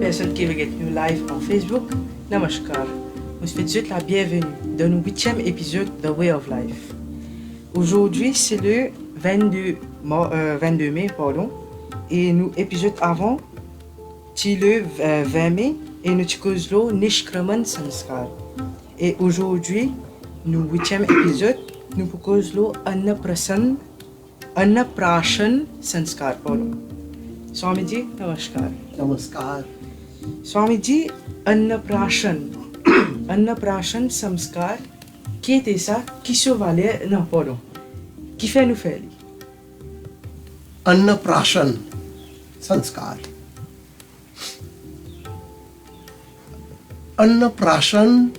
personnes qui regardent nous live en Facebook, Namaskar. Nous souhaitons la bienvenue dans le 8e épisode de Way of Life. Aujourd'hui, c'est le 22 mai, et nous, épisode avant, c'est le 20 mai, et nous causons le Nishkraman Sanskar. Et aujourd'hui, nous 8e épisode, nous proposons le Annaprashan Sanskar. Swamiji, Namaskar. Namaskar. Swamiji, Annaprashan Sanskar, qui était ça, qui se valait, non, pardon, qui fait nous faire? Annaprashan Sanskar. Annaprashan,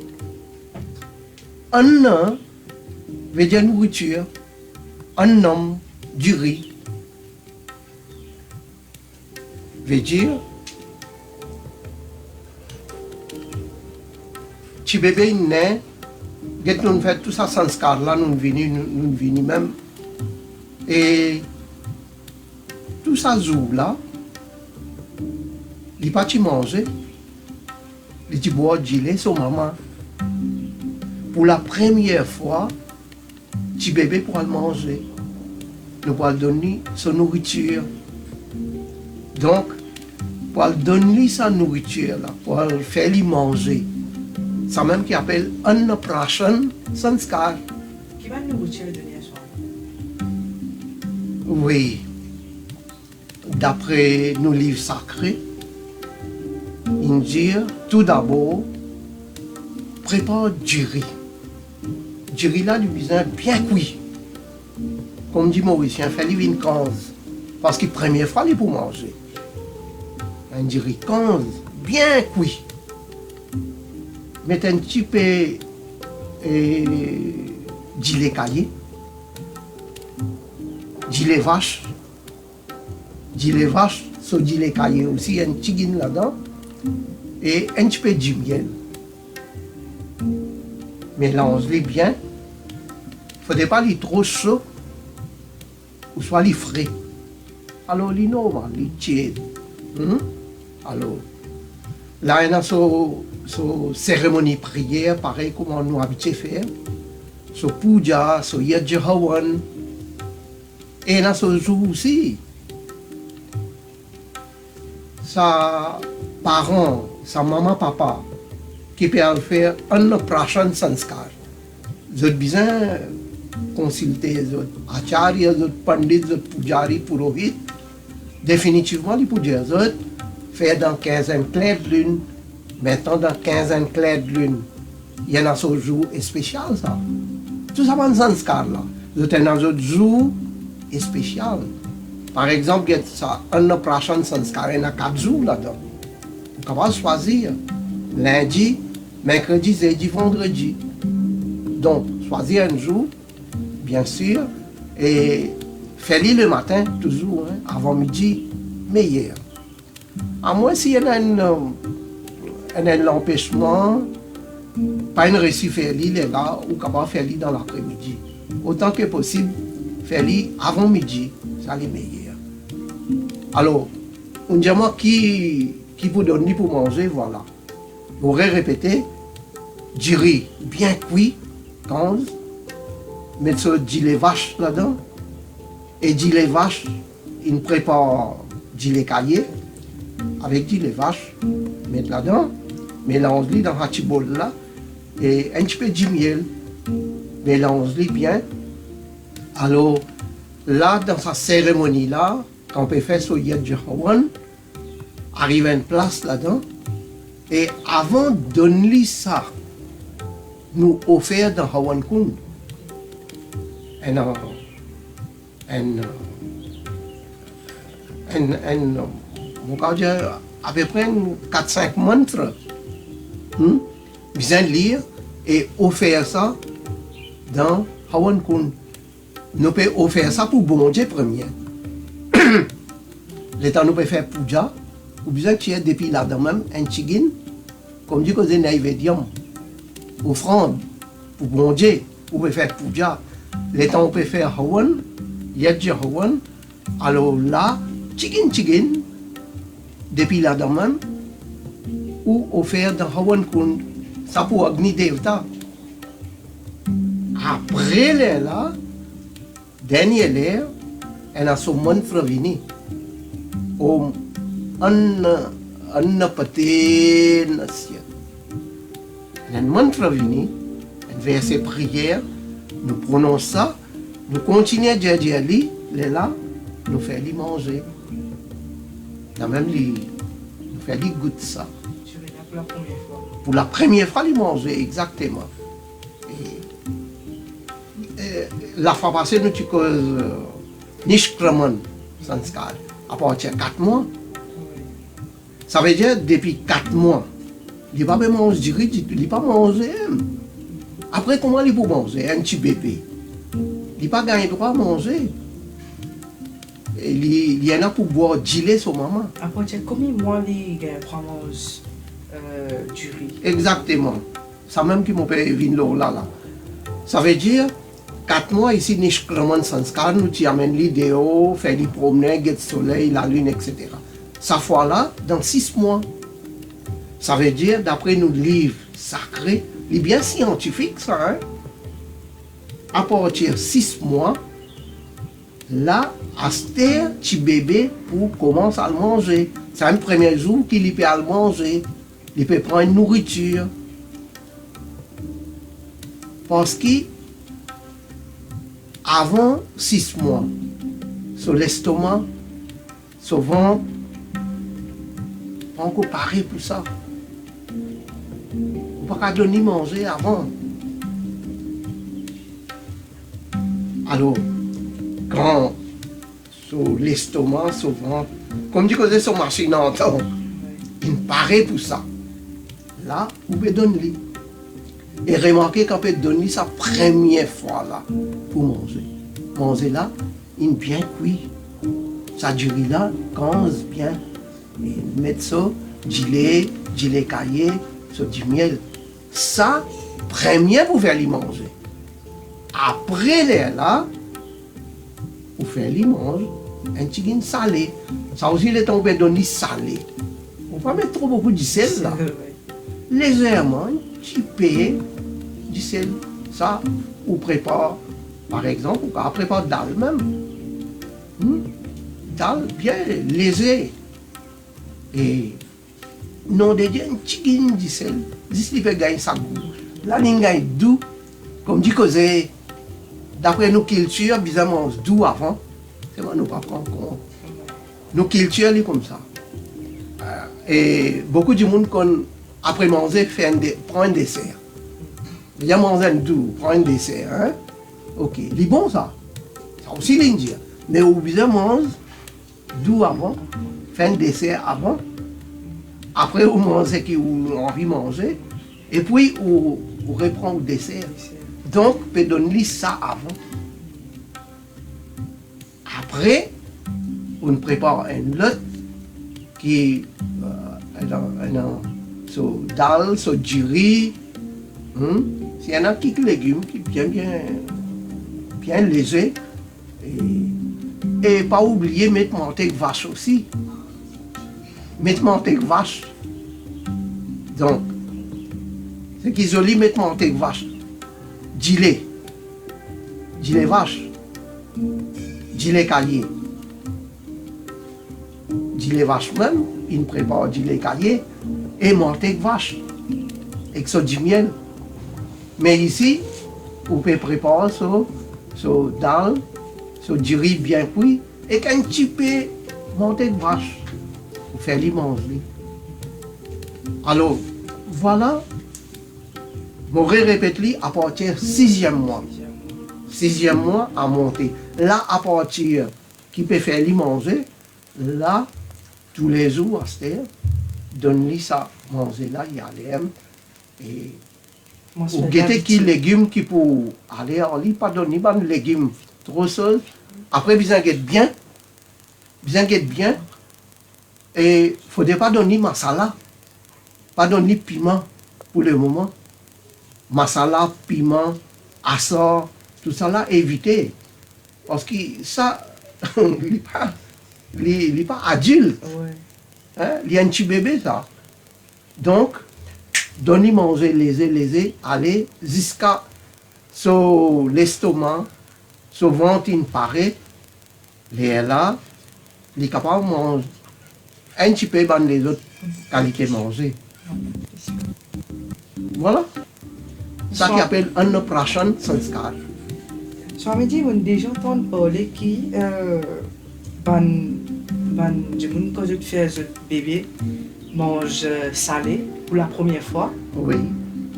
Anna veut dire nourriture, Annam, du riz, veut dire si bébé est né, nous fait tout ça sanskar là, nous venons même. Et tout ça zou là, il pas manger, il boit du lait son maman. Pour la première fois, petit bébé pourra le manger. Nous pourrons donner sa nourriture. Donc, pour lui donner sa nourriture, là, pour le faire lui manger. C'est même qui appelle Annaprashan Sanskar. Qui va nous donner à soi? Oui. D'après nos livres sacrés, il dit tout d'abord, prépare du riz. Du riz là, du besoin bien cuit. Comme dit Mauricien, fait-lui une 15. Parce que la première fois, il pour manger. Un du riz 15, bien cuit. Mettez un petit peu de lait caillé, du lait vache, so du lait caillé aussi, un petit guin là-dedans, et un petit peu de miel. Mélange-les bien. Il ne faudrait pas les trop chaud, ou soit les frais. Alors, les normal, les tièdes. Alors, là, il y a une cérémonie prière, pareil comme on nous habitué à faire. So puja, so yajja hawan. Et il y a ce jour aussi. Sa parent, sa maman, papa, qui peut faire un prashan sanskar. Vous avez besoin consulter les acharya, les pandits, les pujari, purohit. Définitivement, les pujas, faire dans 15e clair de lune. Maintenant, dans 15e clair de lune, il y en a ce jour spécial, ça. Tout ça, c'est un sanskar, là. Vous avez un autre jour spécial. Par exemple, il y a ça, un prashan sanskar, il y a 4 jours là-dedans. Vous pouvez choisir lundi, mercredi, jeudi, vendredi. Donc, choisir un jour, bien sûr, et faites-le le matin, toujours, hein, avant midi, meilleur. À moins s'il y a un empêchement, pas une réussite faire-le les gars, ou capable de faire-le dans l'après-midi. Autant que possible, faire-le avant midi, ça c'est meilleur. Alors, on dit moi qui vous donne pour manger, voilà. Vous aurez répété, du riz bien cuit, 15, mettre du lait vache là-dedans, et du lait vache, il prépare du lait caillé, avec du lait vache, mettre là-dedans, mélange-le dans un petit bol là, et un petit peu de miel, mélange-le bien. Alors, là, dans sa cérémonie là, quand on peut faire ce yad hawan, arrive à une place là-dedans, et avant de donner ça, nous offrir dans Hawan Kund, à peu près 4-5 mantras. Bien lire et offrir ça dans Hawan Kund. Nous pouvons offrir ça pour bon Dieu premier. L'état nous peut faire puja, ou bien qu'il y ait depuis là-dedans même un chigin, comme dit que c'est naïvedium, offrande pour bon Dieu, ou peut faire puja. L'état on peut faire hawan, yadja hawan, alors là, chigin, depuis là-dedans même, ou offert dans Hawan Kund, ça pour Agni Devta. Après les là, dernier l'air, elle a son mantra vini. Om Anna Pate Nasya. Un mantra vini, un verset prière, nous prononçons ça, nous continuons à dire les là, nous faisons les manger. Là même, nous faisons les goûter ça. Pour la première fois. Pour la première fois, les manger, exactement. La fois passée, nous avons Nishkraman Sanskar, à partir de 4 mois. Ça veut dire depuis 4 mois, il n'a pas mangé, il n'a pas mangé. Après, comment il peut manger un petit bébé? Il n'a pas gagné le droit à manger. Il y en a pour boire gilet sur maman. Après, combien de mois il prend du riz? Exactement. Ça même qui mon père vient là. Ça veut dire 4 mois ici, Nishkraman Sanskar, nous t'y amène l'idéo, faire les promener, le soleil, la lune, etc. Ça fois là, dans 6 mois. Ça veut dire, d'après nos livres sacrés, il est bien scientifique ça, hein? À partir de 6 mois, là, Aster, petit bébé, pour commencer à le manger. C'est le premier jour qu'il peut le manger. Il peut prendre une nourriture. Parce que avant 6 mois, sur l'estomac, sur le ventre, pas encore paré pour ça. On ne peut pas donner manger avant. Alors, quand sur l'estomac, sur le ventre, comme dit que c'est sur machine en temps, il paraît pour ça. Là, vous pouvez donner. Et remarquez qu'on peut donner sa première fois là pour manger. Manger là, il bien cuit. Ça dure là, 15 bien. Et mettre ça, gilet caillé, sur du miel. Ça, première pour faire les manger. Après les là, pour faire les manger, un petit guin salé. Ça aussi, les temps, on peut donner salé. On ne peut pas mettre trop beaucoup de sel là. Légèrement, un petit peu du sel. Ça, on prépare, par exemple, on prépare dalle même. Dalle bien léger. Et non, de dire un petit guin du sel. D'ici, il peut gagner sa goût. Là, il gagne doux. Comme dit que c'est, d'après nos cultures, bizarrement, doux avant. C'est moi, nous ne pas prendre compte. Nos cultures, c'est comme ça. Et beaucoup de monde, après manger, prend un dessert. Il y a mangé un doux, prend un dessert. Hein? Ok, c'est bon ça. Ça aussi, l'Indien. Mais au besoin mange doux avant, fait un dessert avant. Après, vous mangez qui vous avez envie de manger. Et puis, vous reprend le dessert. Donc, vous pouvez donner ça avant. Après, on prépare un lot qui sur dalle, sur du riz. S'il y en a quelques légumes qui sont bien légers. Et pas oublier mettre manteque vache aussi. Mettre manteque vache. Donc, c'est qu'ils ont dit mettre manteque vache. Gilet vache. Gilet caillé. Gilet vache même, il prépare gilet caillé et manteque vache. Avec ça du miel. Mais ici, on peut préparer sur dalle, sur du riz bien cuit et un petit peu manteque vache pour faire les manger. Alors, voilà, je répète à partir du 6e mois. 6e mois à monter. Là, à partir qui peut faire les manger, là, tous les jours, à cette heure, donne-lui ça, manger là, il y a l'aime. Et ou guetter qui légumes qui pour aller en lit, pas donner des légumes trop seuls. Après, bien guette bien. Et il ne faudrait pas donner masala, pas donner piment pour le moment. Masala, piment, assort, tout ça là, éviter. Parce que ça, il n'est pas adulte. Ouais. Hein? Il y a un petit bébé, ça. Donc, donner manger léger, aller jusqu'à l'estomac, ventre paré, les là, il est capable de manger un petit peu dans les autres qualités de manger. Voilà. Ça qui appelle un prashan sanskar. Swami ji, on a déjà entendu parler qui ban quand je fais un bébé mange salé pour la première fois. Oui.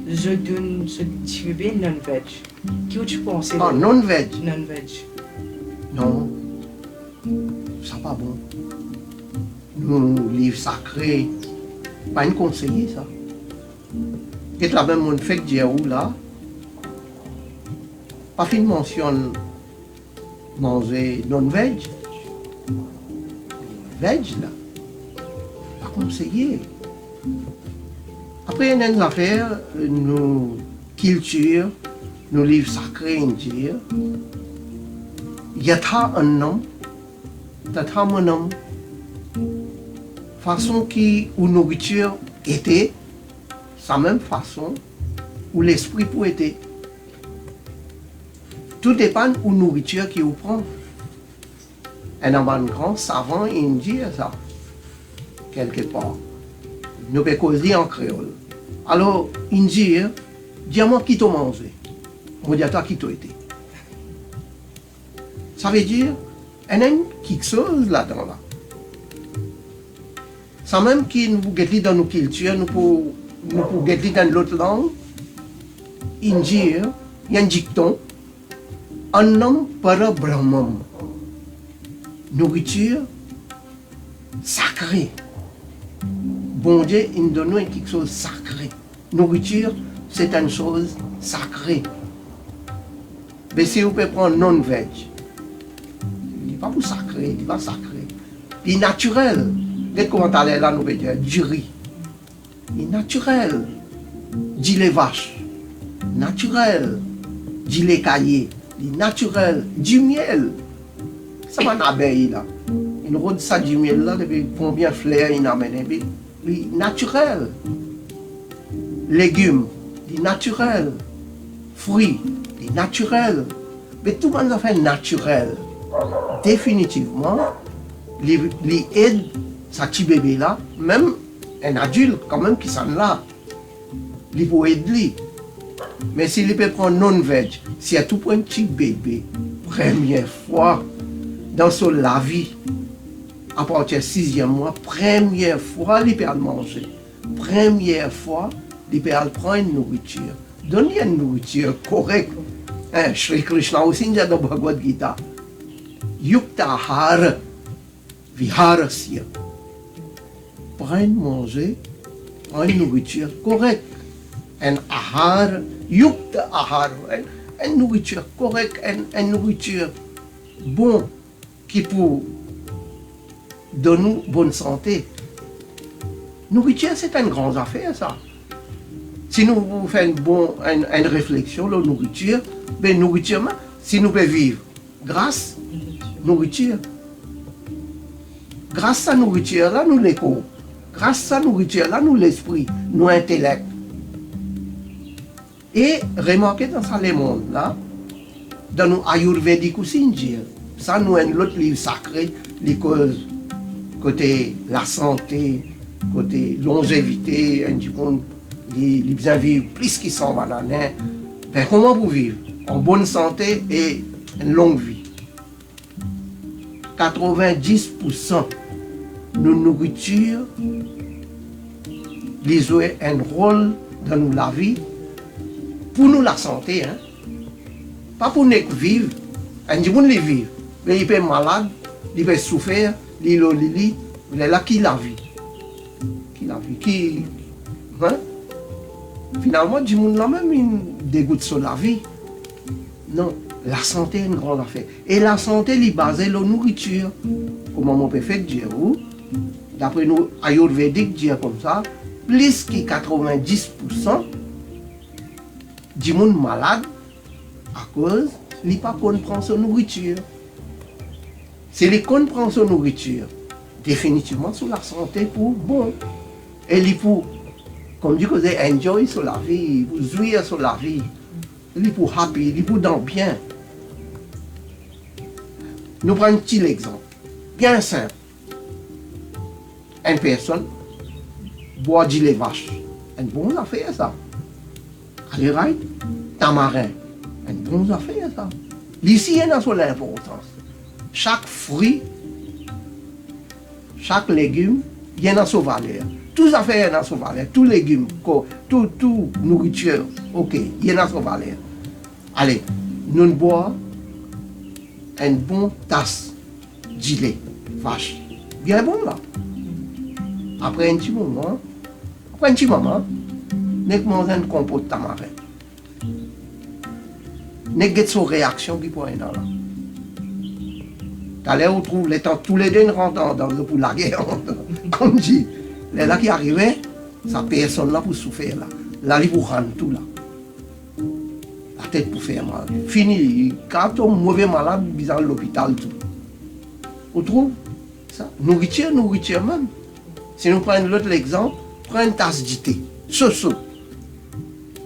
Je donne ce petit bébé non-veg. Qu'est-ce que tu penses? Ah, non-veg. Non-veg. Non. Ça pas bon. Nous, livre sacré, pas une conseiller ça. Et là même mon fait dire où là, pas fin mentionne manger non-veg. Veg là, pas conseiller. Après, il y a une affaire, nous, culture, nos livres sacrés indiens. Il y a un homme, un homme, façon qui, où nourriture était, sa même façon, où l'esprit peut être. Tout dépend où nourriture qui vous prend. Un grand savant indien, ça, quelque part. Nous pouvons causer en créole. Alors, indien, dis-moi qui t'a mangé. Moi, dis-toi qui t'a été. Ça veut dire, il y a quelque chose là-dedans. Là. Ça même qui nous guette dans nos cultures, nous pouvons guetter dans l'autre langue. Indien, il y a un dicton. Annam para brahmam. Nourriture sacrée. Bon Dieu, il nous donne quelque chose de sacré. Nourriture, c'est une chose sacrée. Mais si vous pouvez prendre non-veg, il n'est pas pour sacré, il n'est pas sacré. Il est naturel. Dès qu'on va aller là, nous pouvons dire du riz. Il est naturel. Du lait vache. Naturel. Du lait caillé. Il est naturel. Du miel. Ça va une abeille là. Il rôde ça du miel là, depuis combien de fleurs il amène. Il est naturel. Légumes, il est naturel. Fruits, il est naturel. Mais tout le monde a fait naturel. Définitivement, il aide sa petit bébé là, même un adulte quand même qui s'en là. Il peut aider. Mais s'il peut prendre non-veg, s'il y a tout pour un petit bébé, première fois dans la vie, à partir du 6e mois, première fois, il peut manger. Première fois, il peut prendre une nourriture. Donner une nourriture correcte. Shri Krishna aussi dit dans Bhagavad Gita, Yuktahara Viharasya. Prendre manger, prendre une nourriture correcte. Un ahar, yukta ahar, une nourriture correcte, une nourriture bonne qui peut donner bonne santé. Nourriture, c'est une grande affaire, ça. Si nous faisons une réflexion, la nourriture, ben nourriture, si nous pouvons vivre grâce à nourriture. Grâce à la nourriture, là, nous l'écho. Grâce à la nourriture, là, nous l'esprit, nous l'intellect. Et remarquez dans ça, les mondes, là, dans nos ayurvédiques aussi, ça, nous avons l'autre livre sacré, les causes, côté la santé, côté longévité, un petit peu, les besoins vivre plus qu'ils sont en année. Ben, comment vous vivre en bonne santé et une longue vie? 90% de nos nourritures, les ont un rôle dans nous la vie, pour nous la santé, hein? Pas pour nous vivre, un jour les vivre, mais il peut être malade, il peut souffrir, il est là qui la vit. Qui la vit, qui. Hein? Finalement, du monde là même, il dégoûte sur la vie. Non, la santé est une grande affaire. Et la santé, elle est basée sur la nourriture. Comment on peut faire dire, d'après nous, ayurvédiques, dire comme ça, plus que 90% du monde malade à cause il n'est pas qu'on prend sa nourriture. C'est les qu'on prend sa nourriture, définitivement sur la santé pour bon. Et il pour comme dit que vous enjoy sur la vie, vous jouir sur la vie, vous pour happy, vous pour dans bien. Nous prenons un petit exemple, bien simple. Une personne boit du lait vache, une bonne affaire ça. Allez, right? Tamarin, une bonne affaire ça. Ici, il y a son importance. Chaque fruit, chaque légume, il y a son valeur. Tout affaire dans son valeur, tout légume, tout nourriture, ok, il y a son valeur. Allez, nous bois une bonne tasse de lait vache. Bien bon là. Après un petit moment, nous mangeons un compote de tamarin. Nous avons son réaction qui peut être là. T'as l'air où trouve les temps, tous les deux rentrent dans le pour la guerre. Comme dit, les là qui arrivaient, ça personne là pour souffrir là. Là, il pour rendre tout là. La tête pour faire mal. Fini, quand on est mauvais malade, ils sont à l'hôpital tout. On trouve ça. Nourriture même. Si nous prenons l'autre exemple, prenez une tasse de thé. Soso.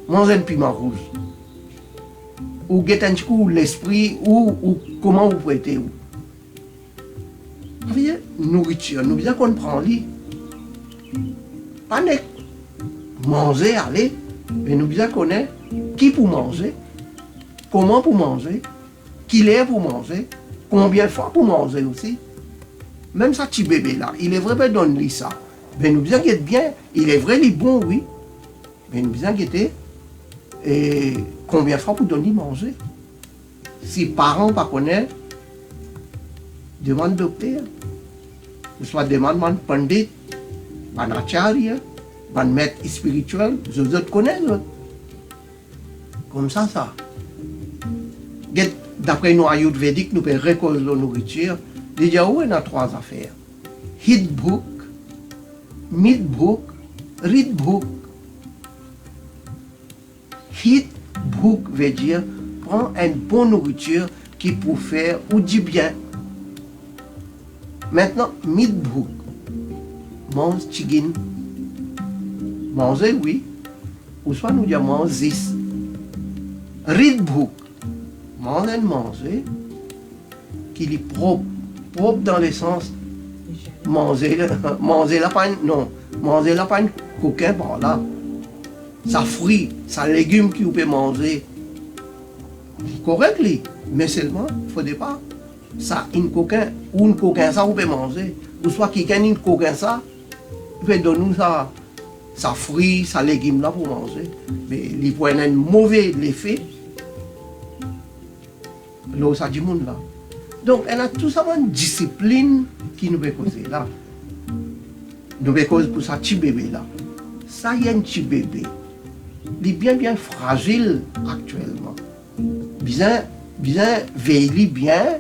Mangez un piment rouge. Ou guettez un petit coup l'esprit, ou comment vous prêtez. Nourriture, nous bien qu'on prend lit. Pas manger, aller, mais nous bien connaître qui pour manger, comment pour manger, qui est pour manger, combien de fois pour manger aussi. Même ça petit bébé là, il est vrai, donne-lui ça. Mais nous bien guetter bien, il est vrai, il est bon, oui. Mais nous bien guetter, et combien de fois pour donner manger. Si parents pas connaissent, demande docteur. Soit demande man pandit, man acharya, man maître spirituel, les autres connaissent. Comme ça. D'après nous ayurvédiques, nous pouvons récolter la nourriture. Déjà, où il y a trois affaires. Hit book, meat book, read book. Hit book veut dire prendre une bonne nourriture qui peut faire ou du bien. Maintenant, meat book. Mange chicken. Manger, oui. Ou soit nous disons mange zis. Read book. Manger qui est propre. Propre dans le sens manger la panne, non. Manger la panne coquin par là. Ça fruit, ça légume que vous pouvez manger. Correct, mais seulement, il ne faut pas. Ça, une coquin, ou une coquin, ça, vous pouvez manger. Ou soit quelqu'un, une coquin, ça, vous pouvez donner ça, ça fruit, ça légume là pour manger. Mais il peut avoir un mauvais effet. Là, ça dit monde là. Donc, elle a tout ça une discipline qui nous peut causer là. Nous peut causer pour ça petit bébé là. Ça y est un petit bébé. Il est bien fragile actuellement. Bien veiller bien,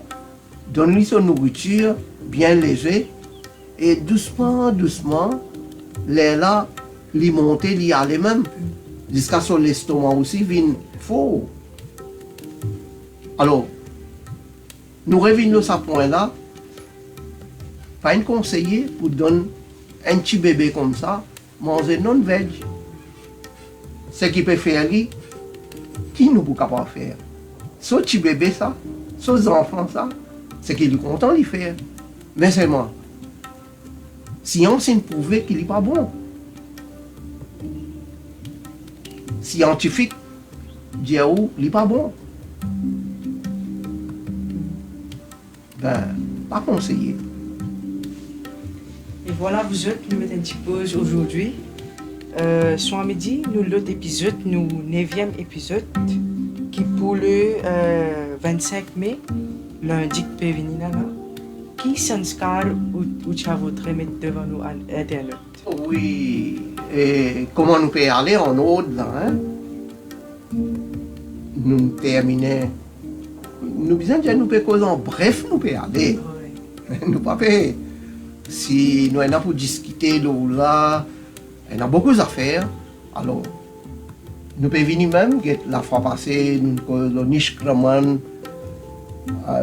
donne-lui son nourriture bien léger et doucement, les là, les monter, les aller même jusqu'à son estomac aussi vient faux. Alors, nous revenons à ce point-là, pas un conseiller pour donner un petit bébé comme ça, manger non-veg. Ce qu'il peut faire, qui nous peut pas faire? Ce petit bébé, ça, ce enfant, ça, c'est qu'il est content de le faire. Mais c'est moi. Si on s'est prouvé qu'il n'est pas bon. Scientifique, dit il n'est pas bon. Pas conseillé. Et voilà, vous autres, nous mettons une petite pause aujourd'hui. Soit à midi, nous l'autre épisode, nous 9e épisode, qui pour le 25 mai, lundi que peut venir là, qui sanskar ou tu as votre remettre devant nous à l'internet. Oui, et comment nous pouvons aller en haut là, hein? Nous terminons. Nous disons que nous pouvons causer en bref, nous pouvons aller. Oui. Nous pas payer. Si nous avons pour discuter là, il y a beaucoup d'affaires. Alors, nous pouvons venir même, la fois passée, nous avons niche kraman.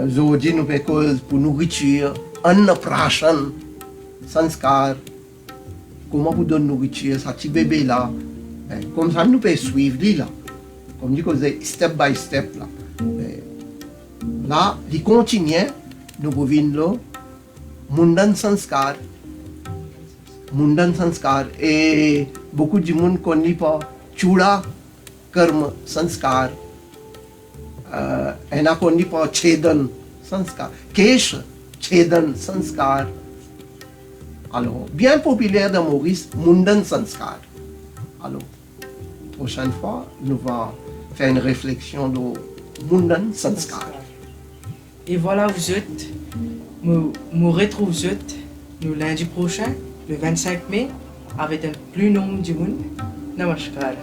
Aujourd'hui, nous pouvons causer pour nourriture, annaprashan, sanskar. Comment vous donner nourriture, ça petit bébé là, Comme ça, nous pouvons suivre lui, là. Comme dit, step by step. Là, là il continue, nous pouvons là, Mundan Sanskar. Mundan Sanskar. Et beaucoup de gens ne connaissent pas Chuda Karma Sanskar. Et ne connaissent pas Chedan Sanskar. Kesh Chedan Sanskar. Alors, bien populaire dans Maurice, Mundan Sanskar. Alors, prochaine fois, nous allons faire une réflexion de Mundan Sanskar. Et voilà, vous êtes, nous retrouvons vous êtes, nous lundi prochain, le 25 mai, avec un plus nombre de monde. Namaskar.